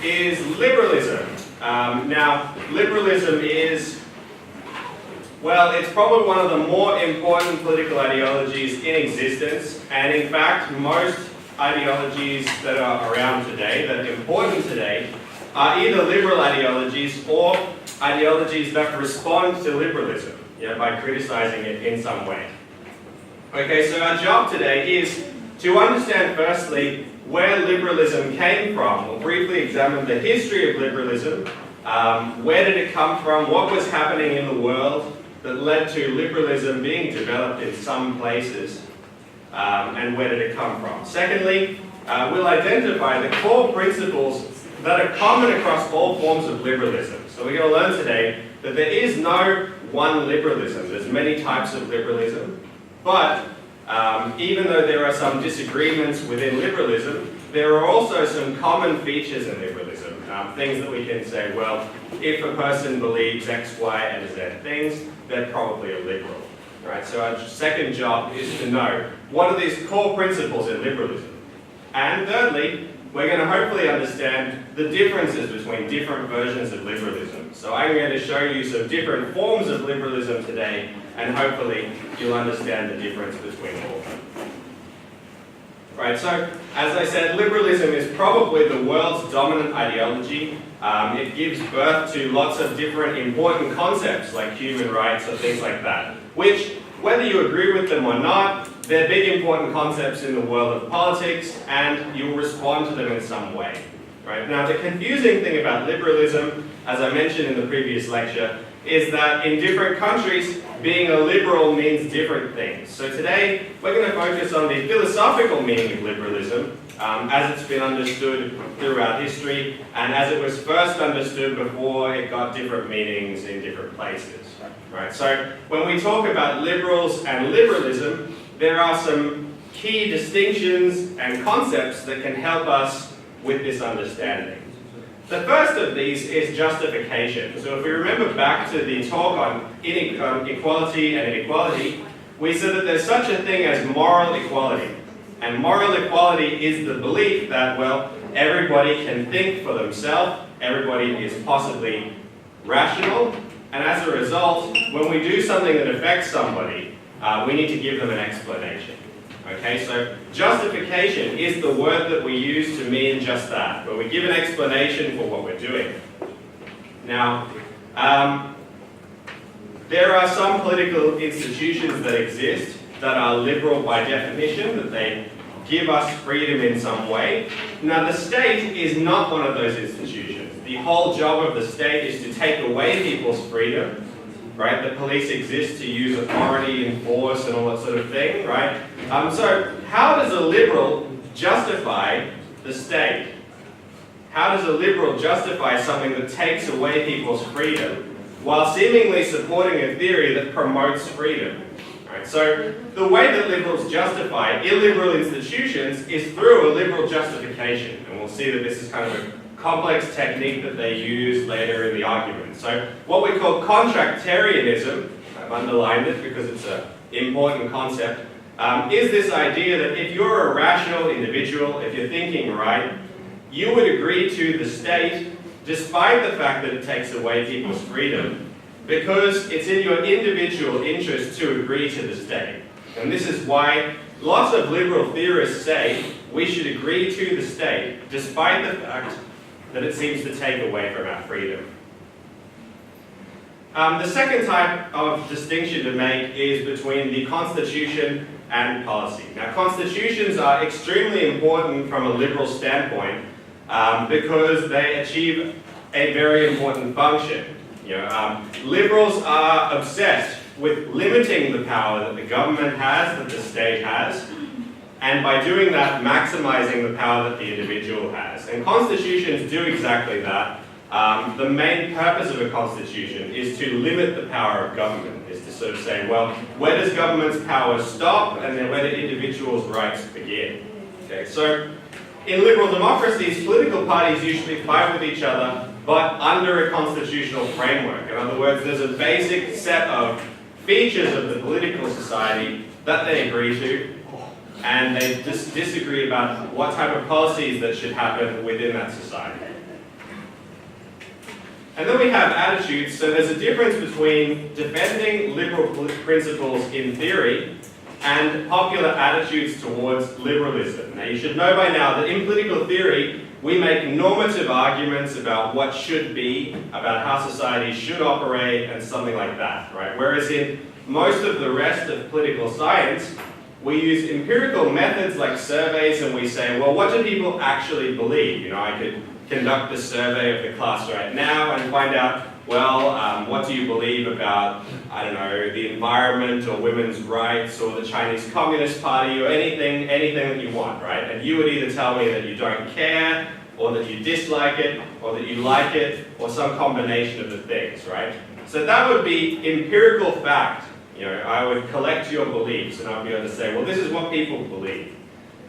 is liberalism. Now, liberalism is, well, it's probably one of the more important political ideologies in existence, and in fact, most ideologies that are around today, that are important today, are either liberal ideologies or ideologies that respond to liberalism, by criticizing it in some way. Okay, so our job today is to understand firstly where liberalism came from. We'll briefly examine the history of liberalism. Where did it come from? What was happening in the world that led to liberalism being developed in some places? And where did it come from? Secondly, we'll identify the core principles that are common across all forms of liberalism. So we're going to learn today that there is no one liberalism. There's many types of liberalism. But even though there are some disagreements within liberalism, there are also some common features in liberalism. Things that we can say, well, if a person believes X, Y, and Z things, they're probably a liberal. Right? So our second job is to know what are these core principles in liberalism. And thirdly, we're going to hopefully understand the differences between different versions of liberalism. So I'm going to show you some different forms of liberalism today, and hopefully you'll understand the difference between all of them. Right, so as I said, liberalism is probably the world's dominant ideology. It gives birth to lots of different important concepts like human rights or things like that, which, whether you agree with them or not, they're big important concepts in the world of politics, and you'll respond to them in some way. Right? Now, the confusing thing about liberalism, as I mentioned in the previous lecture, is that in different countries, being a liberal means different things. So today, we're going to focus on the philosophical meaning of liberalism, as it's been understood throughout history, and as it was first understood before it got different meanings in different places. Right? So when we talk about liberals and liberalism, there are some key distinctions and concepts that can help us with this understanding. The first of these is justification. So if we remember back to the talk on equality and inequality, we said that there's such a thing as moral equality. And moral equality is the belief that, well, everybody can think for themselves, everybody is possibly rational, and as a result, when we do something that affects somebody, we need to give them an explanation. Okay, so justification is the word that we use to mean just that, where we give an explanation for what we're doing. Now, there are some political institutions that exist that are liberal by definition, that they give us freedom in some way. Now, the state is not one of those institutions. The whole job of the state is to take away people's freedom. Right? The police exist to use authority and force and all that sort of thing, right? So how does a liberal justify the state? How does a liberal justify something that takes away people's freedom while seemingly supporting a theory that promotes freedom? Right? So the way that liberals justify illiberal institutions is through a liberal justification, and we'll see that this is kind of a complex technique that they use later in the argument. So what we call contractarianism, I've underlined it because it's an important concept, is this idea that if you're a rational individual, if you're thinking right, you would agree to the state despite the fact that it takes away people's freedom, because it's in your individual interest to agree to the state. And this is why lots of liberal theorists say we should agree to the state despite the fact that it seems to take away from our freedom. The second type of distinction to make is between the Constitution and policy. Now, constitutions are extremely important from a liberal standpoint because they achieve a very important function. Liberals are obsessed with limiting the power that the government has, that the state has, and by doing that, maximizing the power that the individual has. And constitutions do exactly that. The main purpose of a constitution is to limit the power of government, is to sort of say, well, where does government's power stop, and then where do individuals' rights begin? Okay, so in liberal democracies, political parties usually fight with each other, but under a constitutional framework. In other words, there's a basic set of features of the political society that they agree to, and they disagree about what type of policies that should happen within that society. And then we have attitudes. So there's a difference between defending liberal principles in theory and popular attitudes towards liberalism. Now you should know by now that in political theory, we make normative arguments about what should be, about how society should operate, and something like that, right? Whereas in most of the rest of political science, we use empirical methods like surveys, and we say, well, what do people actually believe? You know, I could conduct a survey of the class right now and find out, well, what do you believe about, I don't know, the environment or women's rights or the Chinese Communist Party or anything that you want, right? And you would either tell me that you don't care, or that you dislike it, or that you like it, or some combination of the things, right? So that would be empirical fact. You know, I would collect your beliefs and I'd be able to say, well, this is what people believe.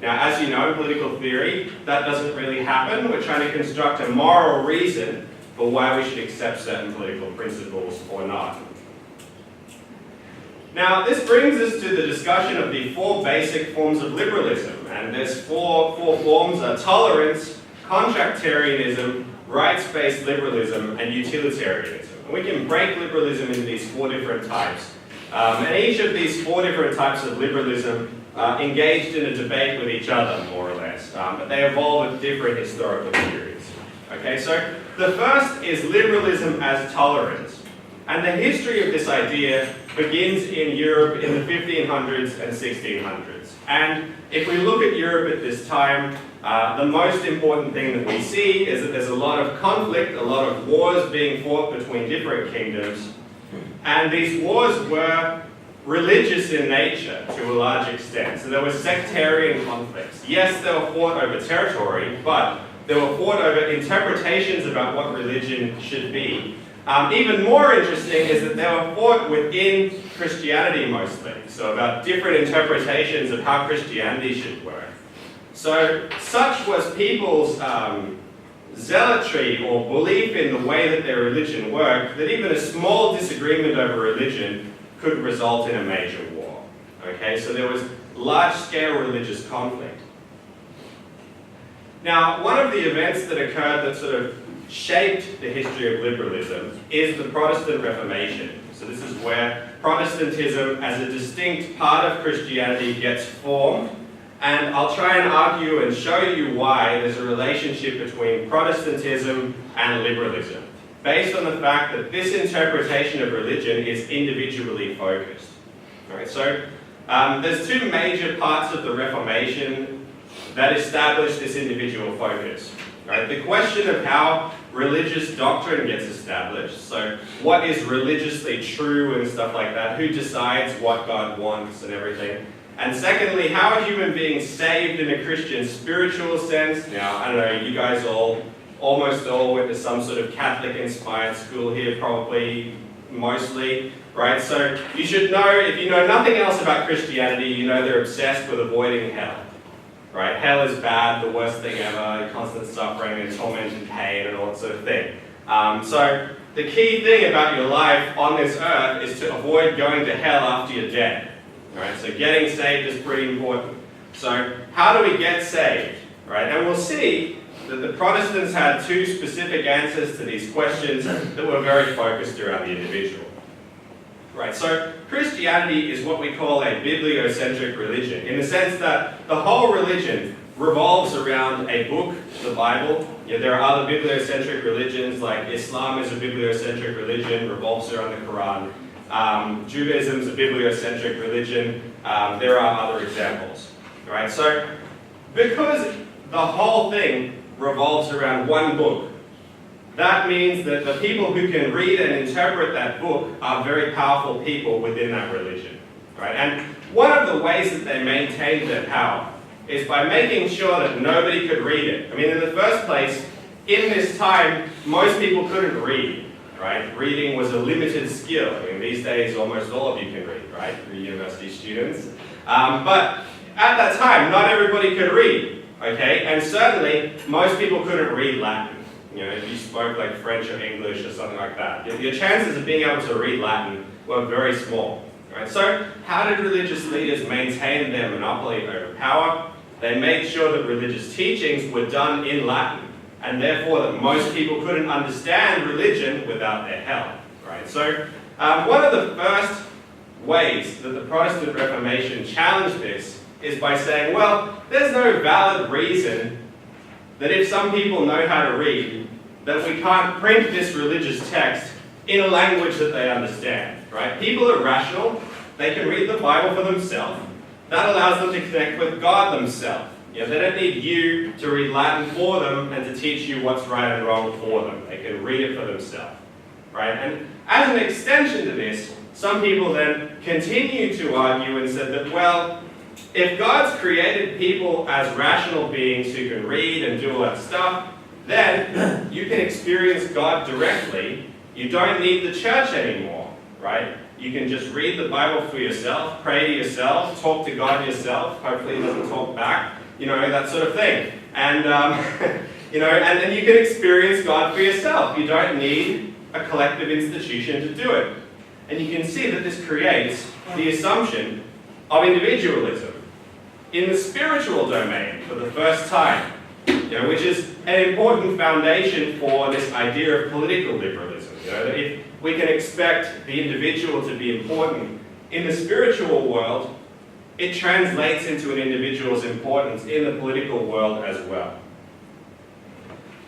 Now, as you know, in political theory, that doesn't really happen. We're trying to construct a moral reason for why we should accept certain political principles or not. Now, this brings us to the discussion of the four basic forms of liberalism. And there's four forms: tolerance, contractarianism, rights-based liberalism, and utilitarianism. And we can break liberalism into these four different types. And each of these four different types of liberalism engaged in a debate with each other, more or less. But they evolve at different historical periods. Okay, so the first is liberalism as tolerance. And the history of this idea begins in Europe in the 1500s and 1600s. And if we look at Europe at this time, the most important thing that we see is that there's a lot of conflict, a lot of wars being fought between different kingdoms. And these wars were religious in nature to a large extent. So there were sectarian conflicts. Yes, they were fought over territory, but they were fought over interpretations about what religion should be. Even more interesting is that they were fought within Christianity mostly, so about different interpretations of how Christianity should work. So such was people's zealotry or belief in the way that their religion worked, that even a small disagreement over religion could result in a major war. Okay, so there was large-scale religious conflict. Now, one of the events that occurred that sort of shaped the history of liberalism is the Protestant Reformation. So this is where Protestantism as a distinct part of Christianity gets formed. And I'll try and argue and show you why there's a relationship between Protestantism and liberalism, based on the fact that this interpretation of religion is individually focused. All right, so there's two major parts of the Reformation that establish this individual focus. Right? The question of how religious doctrine gets established, so what is religiously true and stuff like that, who decides what God wants and everything. And secondly, how are human beings saved in a Christian spiritual sense? Now, I don't know, you guys almost all went to some sort of Catholic-inspired school here, probably, mostly, right? So you should know, if you know nothing else about Christianity, you know they're obsessed with avoiding hell, right? Hell is bad, the worst thing ever, constant suffering and torment and pain and all that sort of thing. So the key thing about your life on this earth is to avoid going to hell after you're dead. Right, so getting saved is pretty important. So how do we get saved? Right, and we'll see that the Protestants had two specific answers to these questions that were very focused around the individual. Right, so Christianity is what we call a bibliocentric religion, in the sense that the whole religion revolves around a book, the Bible. You know, there are other bibliocentric religions, like Islam is a bibliocentric religion, revolves around the Quran. Judaism is a bibliocentric religion. There are other examples. Right? So, because the whole thing revolves around one book, that means that the people who can read and interpret that book are very powerful people within that religion. Right? And one of the ways that they maintained their power is by making sure that nobody could read it. I mean, in the first place, in this time, most people couldn't read. Right? Reading was a limited skill. I mean, these days, almost all of you can read, right? You're university students. But at that time, not everybody could read, okay? And certainly, most people couldn't read Latin. You know, if you spoke like French or English or something like that, your chances of being able to read Latin were very small, right? So, how did religious leaders maintain their monopoly over power? They made sure that religious teachings were done in Latin. and therefore that most people couldn't understand religion without their help. Right? So one of the first ways that the Protestant Reformation challenged this is by saying, well, there's no valid reason that if some people know how to read, that we can't print this religious text in a language that they understand. Right? People are rational. They can read the Bible for themselves. That allows them to connect with God themselves. You know, they don't need you to read Latin for them and to teach you what's right and wrong for them. They can read it for themselves. Right? And as an extension to this, some people then continue to argue and said that, well, if God's created people as rational beings who can read and do all that stuff, then you can experience God directly. You don't need the church anymore, right? You can just read the Bible for yourself, pray to yourself, talk to God yourself. Hopefully he doesn't talk back, you know, that sort of thing. And, you know, and then you can experience God for yourself. You don't need a collective institution to do it. And you can see that this creates the assumption of individualism in the spiritual domain for the first time, you know, which is an important foundation for this idea of political liberalism. You know, that if we can expect the individual to be important in the spiritual world, it translates into an individual's importance in the political world as well.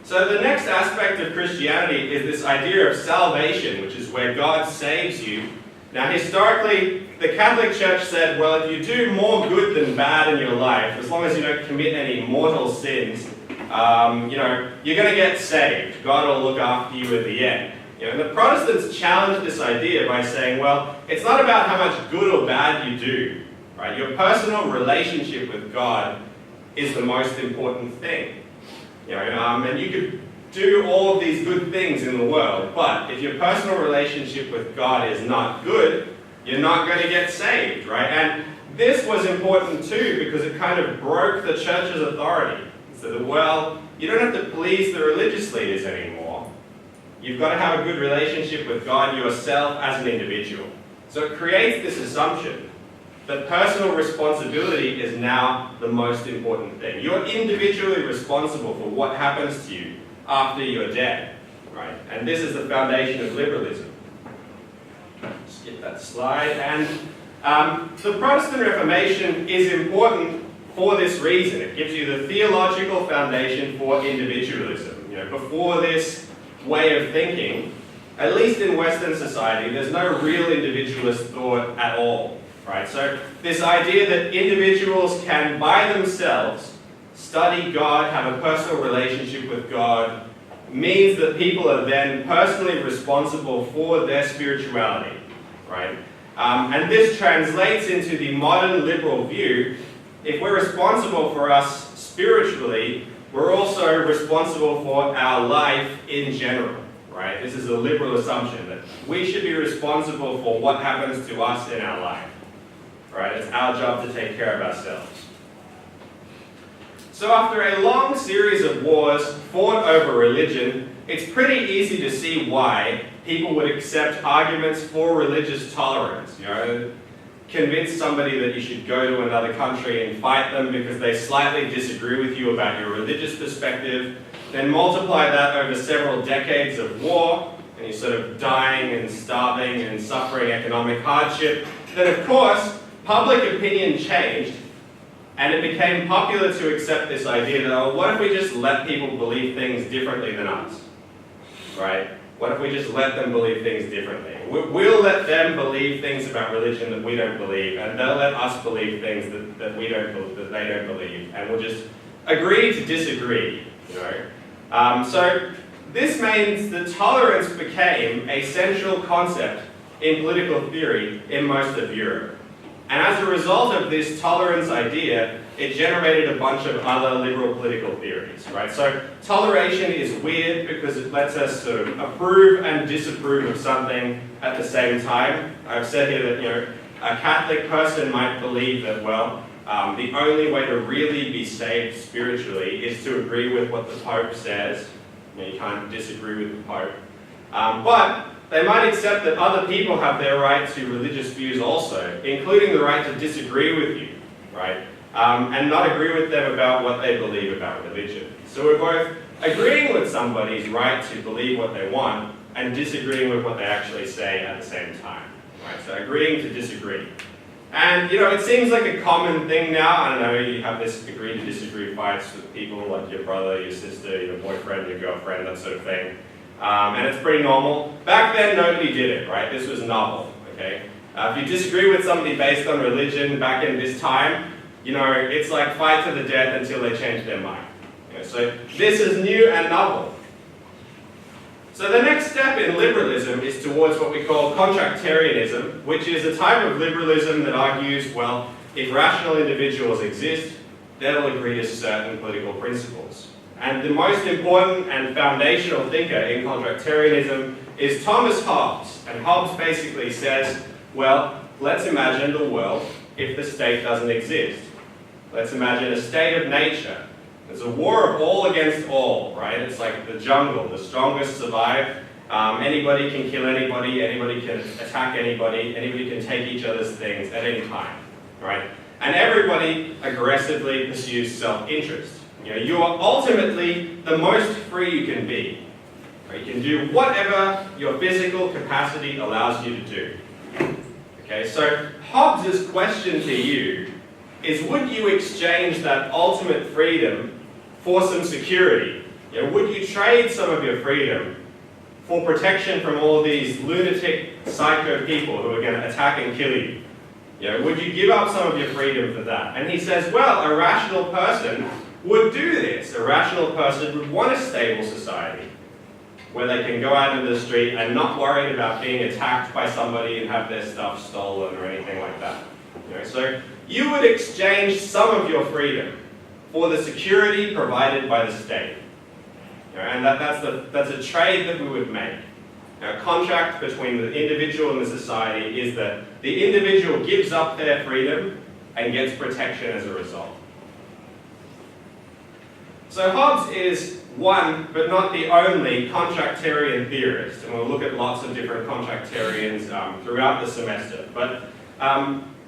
So the next aspect of Christianity is this idea of salvation, which is where God saves you. Now historically, the Catholic Church said, well, if you do more good than bad in your life, as long as you don't commit any mortal sins, you know, you're going to get saved. God will look after you at the end. You know, and the Protestants challenged this idea by saying, well, it's not about how much good or bad you do. Right? Your personal relationship with God is the most important thing. You know, and you could do all of these good things in the world, but if your personal relationship with God is not good, you're not going to get saved, right? And this was important too because it kind of broke the church's authority. So that, well, you don't have to please the religious leaders anymore. You've got to have a good relationship with God yourself as an individual. So it creates this assumption that personal responsibility is now the most important thing. You're individually responsible for what happens to you after you're dead, right? And this is the foundation of liberalism. Skip that slide. And the Protestant Reformation is important for this reason. It gives you the theological foundation for individualism. You know, before this way of thinking, at least in Western society, there's no real individualist thought at all. Right? So this idea that individuals can, by themselves, study God, have a personal relationship with God, means that people are then personally responsible for their spirituality. Right? And this translates into the modern liberal view. If we're responsible for us spiritually, we're also responsible for our life in general. Right? This is a liberal assumption that we should be responsible for what happens to us in our life. Right? It's our job to take care of ourselves. So after a long series of wars fought over religion, it's pretty easy to see why people would accept arguments for religious tolerance. You know, convince somebody that you should go to another country and fight them because they slightly disagree with you about your religious perspective, then multiply that over several decades of war, and you're sort of dying and starving and suffering economic hardship, then of course, public opinion changed, and it became popular to accept this idea that, oh, what if we just let people believe things differently than us? Right? What if we just let them believe things differently? We'll let them believe things about religion that we don't believe, and they'll let us believe things that they don't believe, and we'll just agree to disagree. You know? So this means that tolerance became a central concept in political theory in most of Europe. And as a result of this tolerance idea, it generated a bunch of other liberal political theories, right? So toleration is weird because it lets us sort of approve and disapprove of something at the same time. I've said here that, you know, a Catholic person might believe that, well, the only way to really be saved spiritually is to agree with what the Pope says. You know, you can't disagree with the Pope. But they might accept that other people have their right to religious views also, including the right to disagree with you, right? And not agree with them about what they believe about religion. So we're both agreeing with somebody's right to believe what they want and disagreeing with what they actually say at the same time. Right? So agreeing to disagree. And, it seems like a common thing now. I don't know, you have this agree to disagree fights with people like your brother, your sister, your boyfriend, your girlfriend, that sort of thing. And it's pretty normal. Back then, nobody did it, right? This was novel, okay? If you disagree with somebody based on religion back in this time, it's like fight to the death until they change their mind. So this is new and novel. So the next step in liberalism is towards what we call contractarianism, which is a type of liberalism that argues, well, if rational individuals exist, they'll agree to certain political principles. And the most important and foundational thinker in contractarianism is Thomas Hobbes. And Hobbes basically says, well, let's imagine the world if the state doesn't exist. Let's imagine a state of nature. There's a war of all against all, right? It's like the jungle. The strongest survive. Anybody can kill anybody. Anybody can attack anybody. Anybody can take each other's things at any time, right? And everybody aggressively pursues self-interest. You are ultimately the most free you can be. Right? You can do whatever your physical capacity allows you to do. Okay, so Hobbes' question to you is, would you exchange that ultimate freedom for some security? Would you trade some of your freedom for protection from all these lunatic, psycho people who are going to attack and kill you? Would you give up some of your freedom for that? And he says, well, a rational person would do this. A rational person would want a stable society where they can go out into the street and not worried about being attacked by somebody and have their stuff stolen or anything like that. So you would exchange some of your freedom for the security provided by the state. And that's a trade that we would make. A contract between the individual and the society is that the individual gives up their freedom and gets protection as a result. So Hobbes is one, but not the only, contractarian theorist. And we'll look at lots of different contractarians throughout the semester. But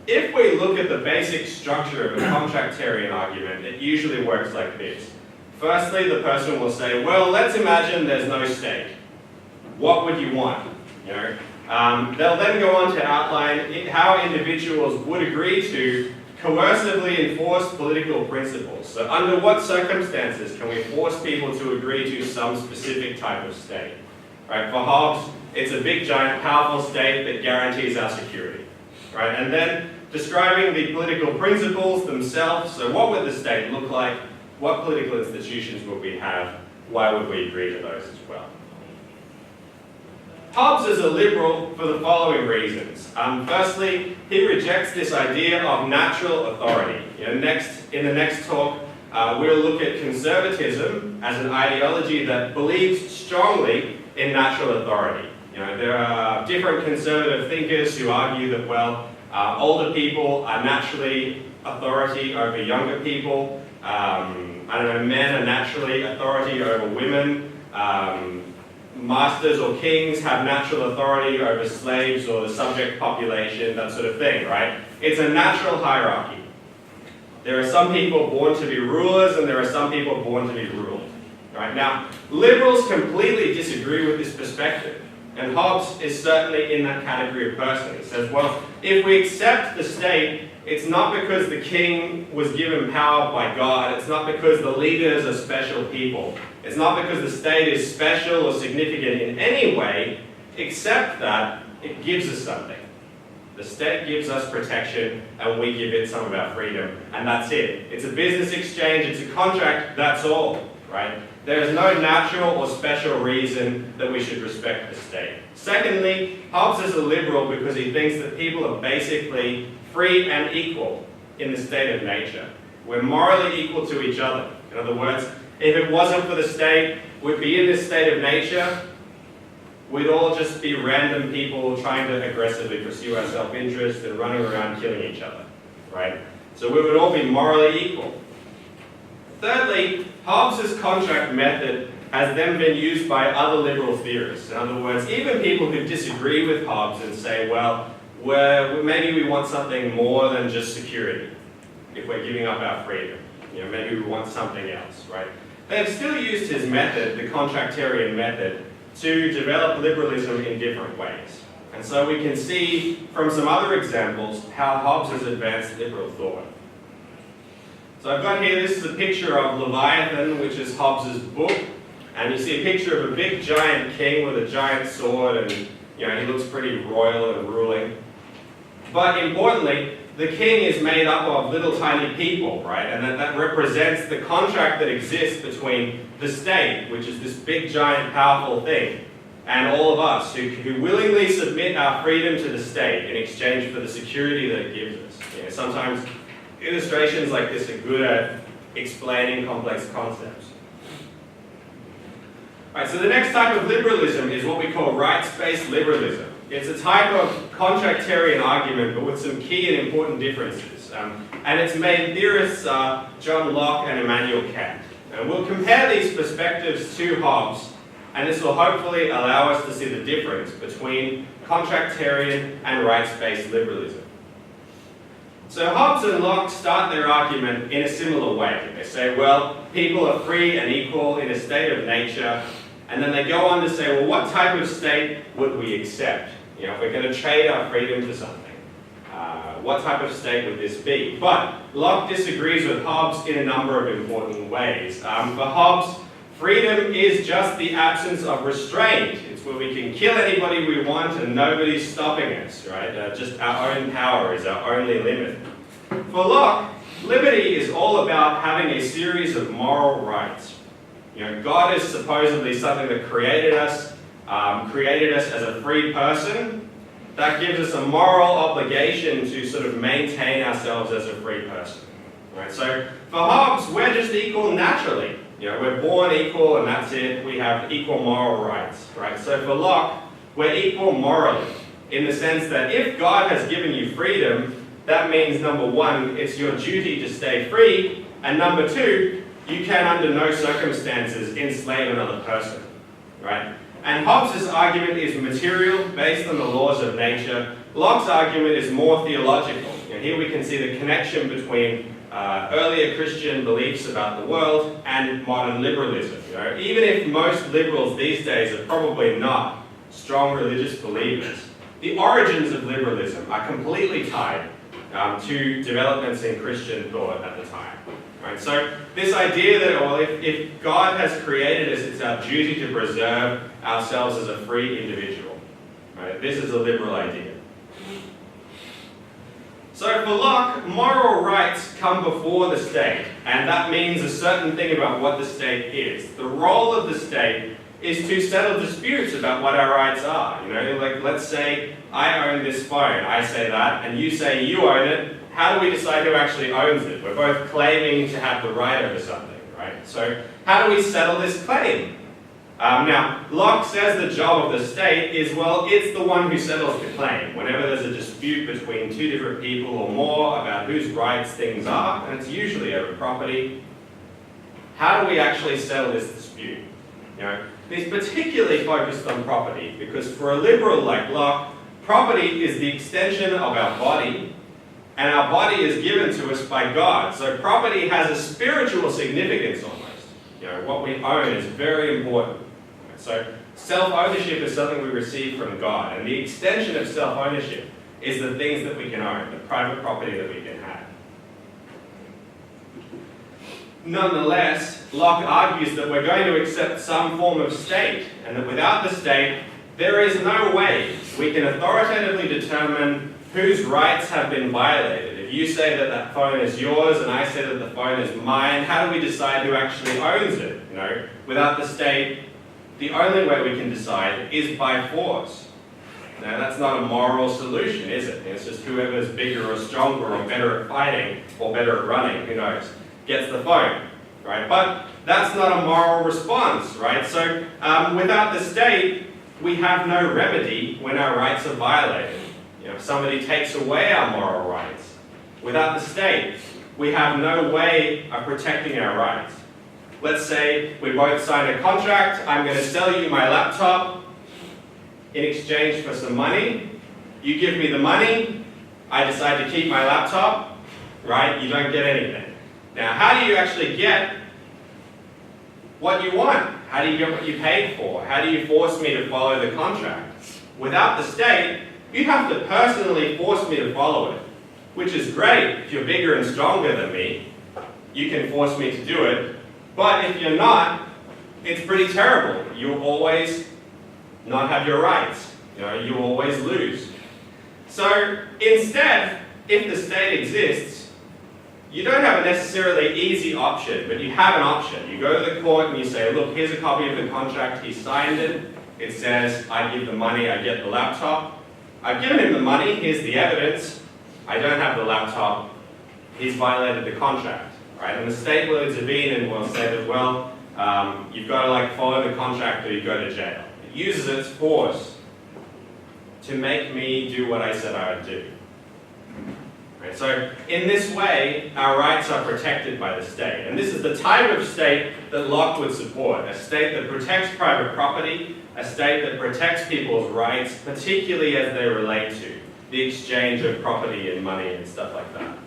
if we look at the basic structure of a contractarian argument, it usually works like this. Firstly, the person will say, well, let's imagine there's no state. What would you want? They'll then go on to outline how individuals would agree to coercively enforce political principles. So under what circumstances can we force people to agree to some specific type of state? Right? For Hobbes, it's a big, giant, powerful state that guarantees our security. Right? And then describing the political principles themselves. So what would the state look like? What political institutions would we have? Why would we agree to those as well? Hobbes is a liberal for the following reasons. Firstly, he rejects this idea of natural authority. In the next talk, we'll look at conservatism as an ideology that believes strongly in natural authority. There are different conservative thinkers who argue that, well, older people are naturally authority over younger people. Men are naturally authority over women. Masters or kings have natural authority over slaves or the subject population, that sort of thing, right? It's a natural hierarchy. There are some people born to be rulers and there are some people born to be ruled. Right? Now, liberals completely disagree with this perspective. And Hobbes is certainly in that category of person. He says, well, if we accept the state, it's not because the king was given power by God. It's not because the leaders are special people. It's not because the state is special or significant in any way, except that it gives us something. The state gives us protection, and we give it some of our freedom, and that's it. It's a business exchange, it's a contract, that's all, right? There is no natural or special reason that we should respect the state. Secondly, Hobbes is a liberal because he thinks that people are basically free and equal in the state of nature. We're morally equal to each other. In other words, if it wasn't for the state, we'd be in this state of nature. We'd all just be random people trying to aggressively pursue our self-interest and running around killing each other, right? So we would all be morally equal. Thirdly, Hobbes' contract method has then been used by other liberal theorists. In other words, even people who disagree with Hobbes and say, well, maybe we want something more than just security if we're giving up our freedom. Maybe we want something else, right? they've still used his method, the contractarian method, to develop liberalism in different ways. And so we can see from some other examples how Hobbes has advanced liberal thought. So I've got here, this is a picture of Leviathan, which is Hobbes' book. And you see a picture of a big giant king with a giant sword, and he looks pretty royal and ruling. But importantly, the king is made up of little tiny people, right? And that represents the contract that exists between the state, which is this big giant powerful thing, and all of us who willingly submit our freedom to the state in exchange for the security that it gives us. Sometimes illustrations like this are good at explaining complex concepts. Right, so the next type of liberalism is what we call rights-based liberalism. It's a type of contractarian argument, but with some key and important differences. And its main theorists are John Locke and Immanuel Kant. And we'll compare these perspectives to Hobbes, and this will hopefully allow us to see the difference between contractarian and rights-based liberalism. So Hobbes and Locke start their argument in a similar way. They say, well, people are free and equal in a state of nature. And then they go on to say, well, what type of state would we accept? If we're going to trade our freedom for something, what type of state would this be? But Locke disagrees with Hobbes in a number of important ways. For Hobbes, freedom is just the absence of restraint. It's where we can kill anybody we want and nobody's stopping us, right? Just our own power is our only limit. For Locke, liberty is all about having a series of moral rights. God is supposedly something that created us as a free person. That gives us a moral obligation to sort of maintain ourselves as a free person. Right? So for Hobbes, we're just equal naturally. We're born equal and that's it. We have equal moral rights. Right? So for Locke, we're equal morally in the sense that if God has given you freedom, that means number one, it's your duty to stay free, and number two, you can under no circumstances enslave another person, right? And Hobbes' argument is material, based on the laws of nature. Locke's argument is more theological. Here we can see the connection between earlier Christian beliefs about the world and modern liberalism. Even if most liberals these days are probably not strong religious believers, the origins of liberalism are completely tied to developments in Christian thought at the time. Right? So this idea that if God has created us, it's our duty to preserve ourselves as a free individual. Right? This is a liberal idea. So for Locke, moral rights come before the state, and that means a certain thing about what the state is. The role of the state is to settle disputes about what our rights are. Like let's say I own this phone, I say that, and you say you own it. How do we decide who actually owns it? We're both claiming to have the right over something, right? So how do we settle this claim? Now, Locke says the job of the state is, well, it's the one who settles the claim. Whenever there's a dispute between two different people or more about whose rights things are, and it's usually over property, how do we actually settle this dispute? He's particularly focused on property because for a liberal like Locke, property is the extension of our body, and our body is given to us by God. So property has a spiritual significance almost. What we own is very important. So self-ownership is something we receive from God, and the extension of self-ownership is the things that we can own, the private property that we can have. Nonetheless, Locke argues that we're going to accept some form of state, and that without the state, there is no way we can authoritatively determine whose rights have been violated. If you say that that phone is yours and I say that the phone is mine, how do we decide who actually owns it? Without the state, the only way we can decide is by force. Now that's not a moral solution, is it? It's just whoever's bigger or stronger or better at fighting or better at running, who knows, gets the phone, right? But that's not a moral response, right? So without the state, we have no remedy when our rights are violated. If somebody takes away our moral rights, without the state, we have no way of protecting our rights. Let's say we both sign a contract, I'm going to sell you my laptop in exchange for some money. You give me the money, I decide to keep my laptop, right? You don't get anything. Now, how do you actually get what you want? How do you get what you paid for? How do you force me to follow the contract? Without the state, you have to personally force me to follow it, which is great. If you're bigger and stronger than me, you can force me to do it. But if you're not, it's pretty terrible. You'll always not have your rights. You always lose. So instead, if the state exists, you don't have a necessarily easy option, but you have an option. You go to the court and you say, look, here's a copy of the contract, he signed it. It says, I give the money, I get the laptop. I've given him the money, here's the evidence. I don't have the laptop, he's violated the contract. Right? And the state will intervene and will say that, well, you've got to follow the contract or you go to jail. It uses its force to make me do what I said I would do. Right? So in this way, our rights are protected by the state. And this is the type of state that Locke would support, a state that protects private property, a state that protects people's rights, particularly as they relate to the exchange of property and money and stuff like that.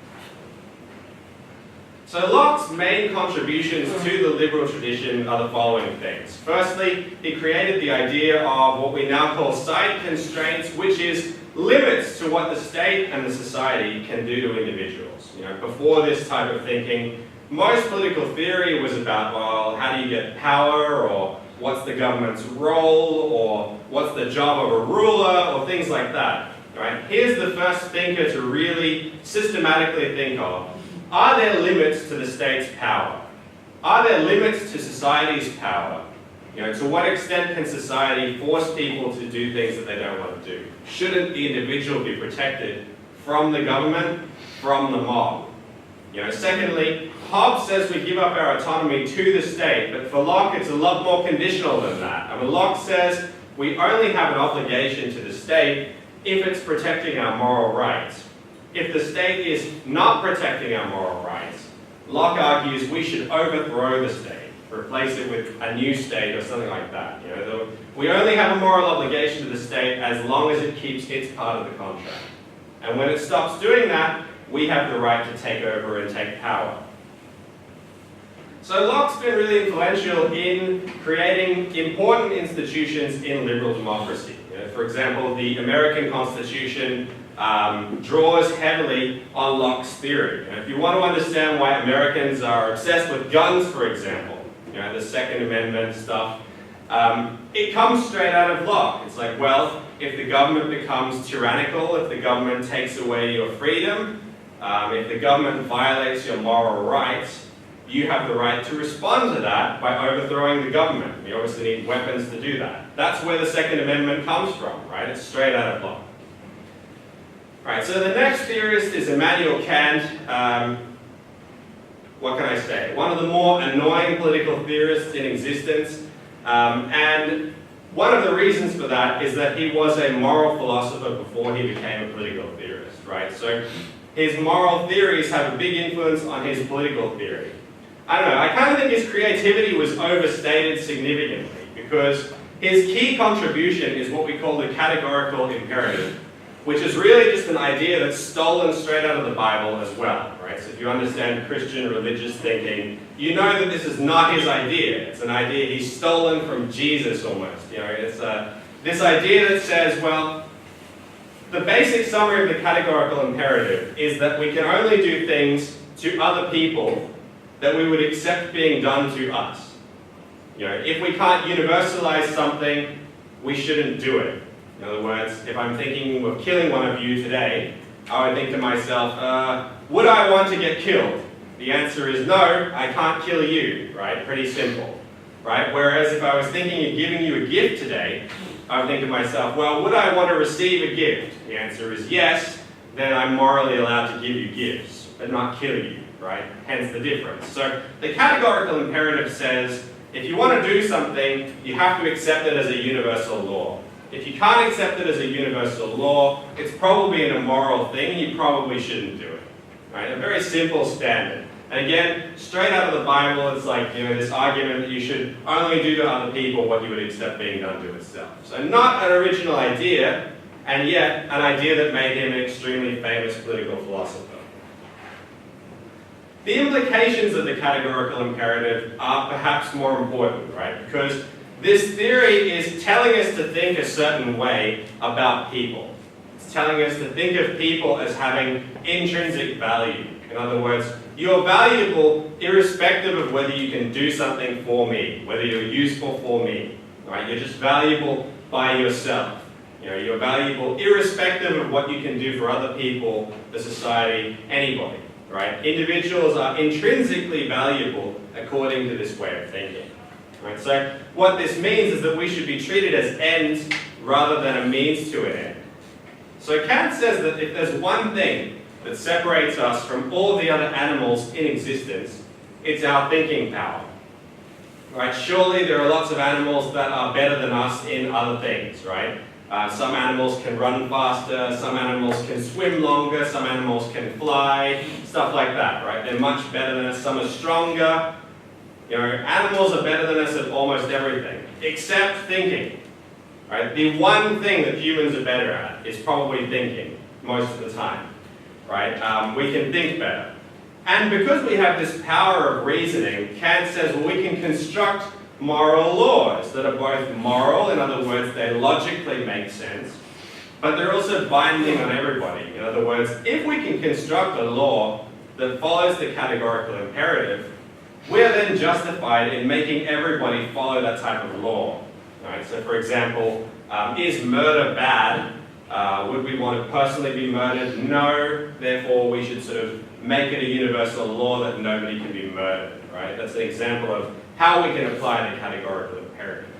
So Locke's main contributions to the liberal tradition are the following things. Firstly, he created the idea of what we now call side constraints, which is limits to what the state and the society can do to individuals. Before this type of thinking, most political theory was about, well, how do you get power, or what's the government's role, or what's the job of a ruler, or things like that. Right? Here's the first thinker to really systematically think of, are there limits to the state's power? Are there limits to society's power? To what extent can society force people to do things that they don't want to do? Shouldn't the individual be protected from the government, from the mob? Secondly, Hobbes says we give up our autonomy to the state, but for Locke it's a lot more conditional than that. Locke says we only have an obligation to the state if it's protecting our moral rights. If the state is not protecting our moral rights, Locke argues we should overthrow the state, replace it with a new state or something like that. We only have a moral obligation to the state as long as it keeps its part of the contract. And when it stops doing that, we have the right to take over and take power. So Locke's been really influential in creating important institutions in liberal democracy. For example, the American Constitution draws heavily on Locke's theory. If you want to understand why Americans are obsessed with guns, for example, the Second Amendment stuff, it comes straight out of Locke. It's like, well, if the government becomes tyrannical, if the government takes away your freedom, if the government violates your moral rights, you have the right to respond to that by overthrowing the government. You obviously need weapons to do that. That's where the Second Amendment comes from, right? It's straight out of Locke. Right, so the next theorist is Immanuel Kant. What can I say? One of the more annoying political theorists in existence. And one of the reasons for that is that he was a moral philosopher before he became a political theorist, right? So his moral theories have a big influence on his political theory. I don't know, I kind of think his creativity was overstated significantly because his key contribution is what we call the Categorical Imperative, which is really just an idea that's stolen straight out of the Bible as well, right? So if you understand Christian religious thinking, you know that this is not his idea. It's an idea he's stolen from Jesus almost. It's this idea that says, well, the basic summary of the Categorical Imperative is that we can only do things to other people that we would accept being done to us. If we can't universalize something, we shouldn't do it. In other words, if I'm thinking of killing one of you today, I would think to myself, would I want to get killed? The answer is no, I can't kill you, right? Pretty simple, right? Whereas if I was thinking of giving you a gift today, I would think to myself, well, would I want to receive a gift? The answer is yes, then I'm morally allowed to give you gifts, but not kill you, right? Hence the difference. So the Categorical Imperative says, if you want to do something, you have to accept it as a universal law. If you can't accept it as a universal law, it's probably an immoral thing, and you probably shouldn't do it. Right? A very simple standard. And again, straight out of the Bible, it's like, this argument that you should only do to other people what you would accept being done to itself. So not an original idea, and yet an idea that made him an extremely famous political philosopher. the implications of the categorical imperative are perhaps more important, right? Because this theory is telling us to think a certain way about people. It's telling us to think of people as having intrinsic value. In other words, you're valuable irrespective of whether you can do something for me, whether you're useful for me, right? You're just valuable by yourself. You know, you're valuable irrespective of what you can do for other people, the society, anybody, right? Individuals are intrinsically valuable according to this way of thinking, right? So what this means is that we should be treated as ends rather than a means to an end. So Kant says that if there's one thing that separates us from all the other animals in existence, it's our thinking power. Right? Surely there are lots of animals that are better than us in other things, right? Some animals can run faster, some animals can swim longer, some animals can fly, stuff like that, right? They're much better than us, some are stronger. You know, animals are better than us at almost everything, except thinking, right? The one thing that humans are better at is probably thinking, most of the time, right? We can think better. And because we have this power of reasoning, Kant says, well, we can construct moral laws that are both moral, in other words, they logically make sense, but they're also binding on everybody. In other words, if we can construct a law that follows the categorical imperative, we're then justified in making everybody follow that type of law. Right? So for example, is murder bad? Would we want to personally be murdered? No, therefore we should sort of make it a universal law that nobody can be murdered. Right? That's an example of how we can apply the categorical imperative.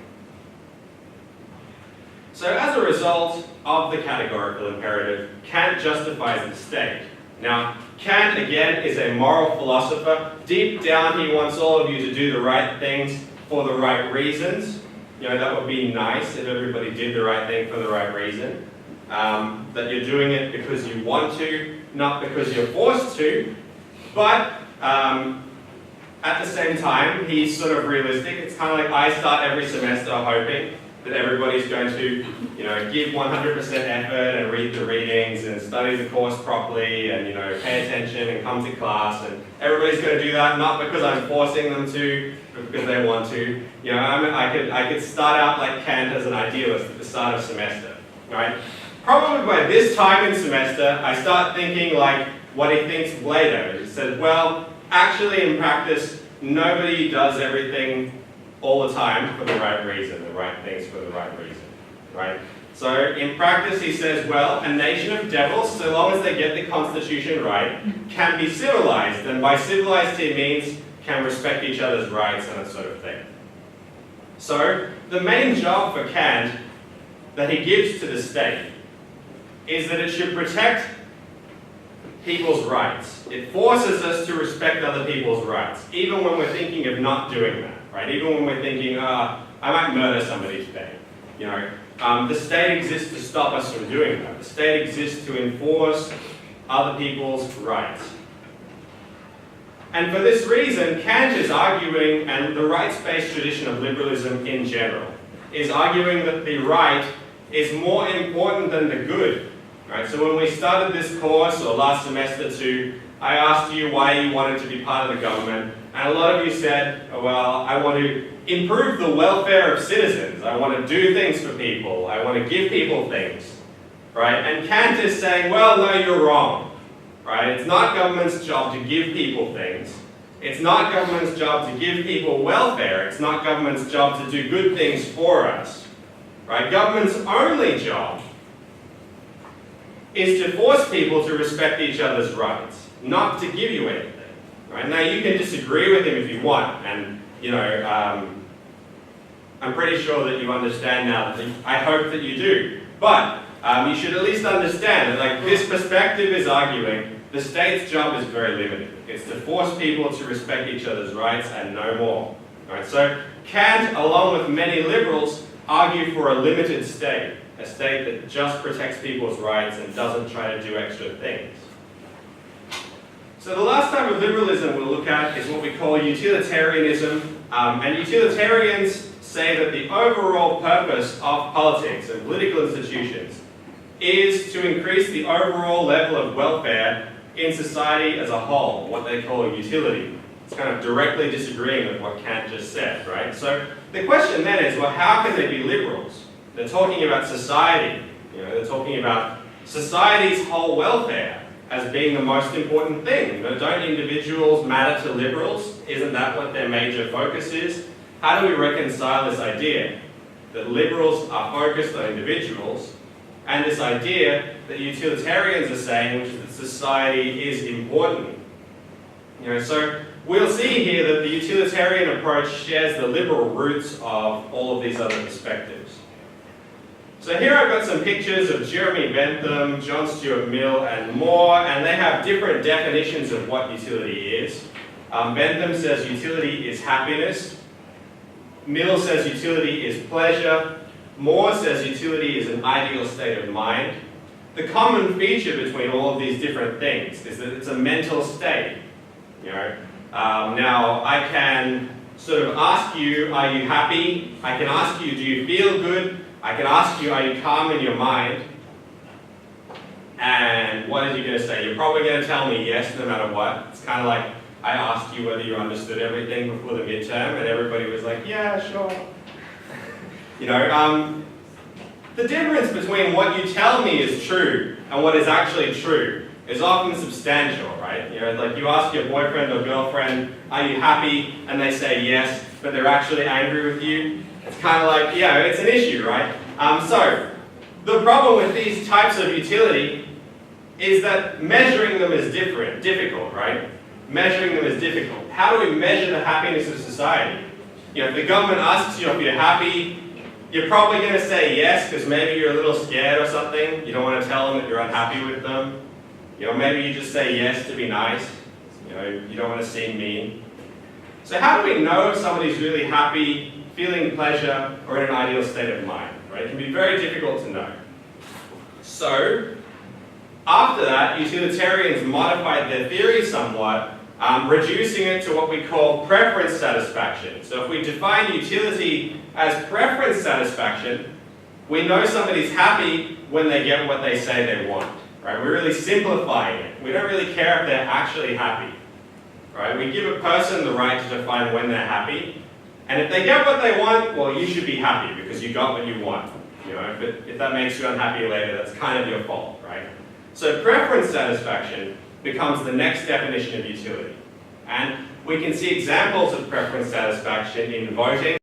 So as a result of the categorical imperative, Kant justifies the state. Now, Kant, again, is a moral philosopher. Deep down, he wants all of you to do the right things for the right reasons. You know, that would be nice if everybody did the right thing for the right reason. That you're doing it because you want to, not because you're forced to. But at the same time, he's sort of realistic. It's kind of like I start every semester hoping that everybody's going to, you know, give 100% effort and read the readings and study the course properly and, you know, pay attention and come to class. And everybody's going to do that, not because I'm forcing them to, but because they want to. You know, I could start out like Kant as an idealist at the start of semester, right? Probably by this time in semester, I start thinking like what he thinks later. He says, well, actually in practice, nobody does everything all the time for the right reason, the right things for the right reason, right? So in practice he says, well, a nation of devils, so long as they get the constitution right, can be civilized, and by civilized he means can respect each other's rights and that sort of thing. So the main job for Kant that he gives to the state is that it should protect people's rights. It forces us to respect other people's rights, even when we're thinking of not doing that, right? Even when we're thinking, I might murder somebody today. You know, the state exists to stop us from doing that. The state exists to enforce other people's rights. And for this reason, Kant is arguing, and the rights-based tradition of liberalism in general, is arguing that the right is more important than the good. Right, so when we started this course, or last semester too, I asked you why you wanted to be part of the government, and a lot of you said, oh, well, I want to improve the welfare of citizens, I want to do things for people, I want to give people things, right? And Kant is saying, well, no, you're wrong, right? It's not government's job to give people things, it's not government's job to give people welfare, it's not government's job to do good things for us, right? Government's only job is to force people to respect each other's rights, not to give you anything. Right? Now you can disagree with him if you want, and you know, I'm pretty sure that you understand now. I hope that you do, but you should at least understand that, like, this perspective is arguing the state's job is very limited. It's to force people to respect each other's rights and no more. Right? So Kant, along with many liberals, argue for a limited state. A state that just protects people's rights and doesn't try to do extra things. So the last type of liberalism we'll look at is what we call utilitarianism. And utilitarians say that the overall purpose of politics and political institutions is to increase the overall level of welfare in society as a whole, what they call utility. It's kind of directly disagreeing with what Kant just said, right? So the question then is, well, how can they be liberals? They're talking about society. They're talking about society's whole welfare as being the most important thing. Don't individuals matter to liberals? Isn't that what their major focus is? How do we reconcile this idea that liberals are focused on individuals and this idea that utilitarians are saying, which is that society is important? So we'll see here that the utilitarian approach shares the liberal roots of all of these other perspectives. So here I've got some pictures of Jeremy Bentham, John Stuart Mill, and more, and they have different definitions of what utility is. Bentham says utility is happiness. Mill says utility is pleasure. Moore says utility is an ideal state of mind. The common feature between all of these different things is that it's a mental state. Now I can sort of ask you, are you happy? I can ask you, do you feel good? I can ask you, are you calm in your mind? And what are you going to say? You're probably going to tell me yes, no matter what. It's kind of like I asked you whether you understood everything before the midterm, and everybody was like, yeah, sure. The difference between what you tell me is true and what is actually true is often substantial, right? Like you ask your boyfriend or girlfriend, are you happy? And they say yes, but they're actually angry with you. It's kind of like, it's an issue, right? So the problem with these types of utility is that measuring them is difficult, right? Measuring them is difficult. How do we measure the happiness of society? If the government asks you if you're happy, you're probably going to say yes, because maybe you're a little scared or something. You don't want to tell them that you're unhappy with them. Maybe you just say yes to be nice. You don't want to seem mean. So how do we know if somebody's really happy, feeling pleasure, or in an ideal state of mind? Right? It can be very difficult to know. So after that, utilitarians modified their theory somewhat, reducing it to what we call preference satisfaction. So if we define utility as preference satisfaction, we know somebody's happy when they get what they say they want. Right? We're really simplifying it. We don't really care if they're actually happy. Right? We give a person the right to define when they're happy, and if they get what they want, well, you should be happy because you got what you want. If that makes you unhappy later, that's kind of your fault, right? So preference satisfaction becomes the next definition of utility. And we can see examples of preference satisfaction in voting.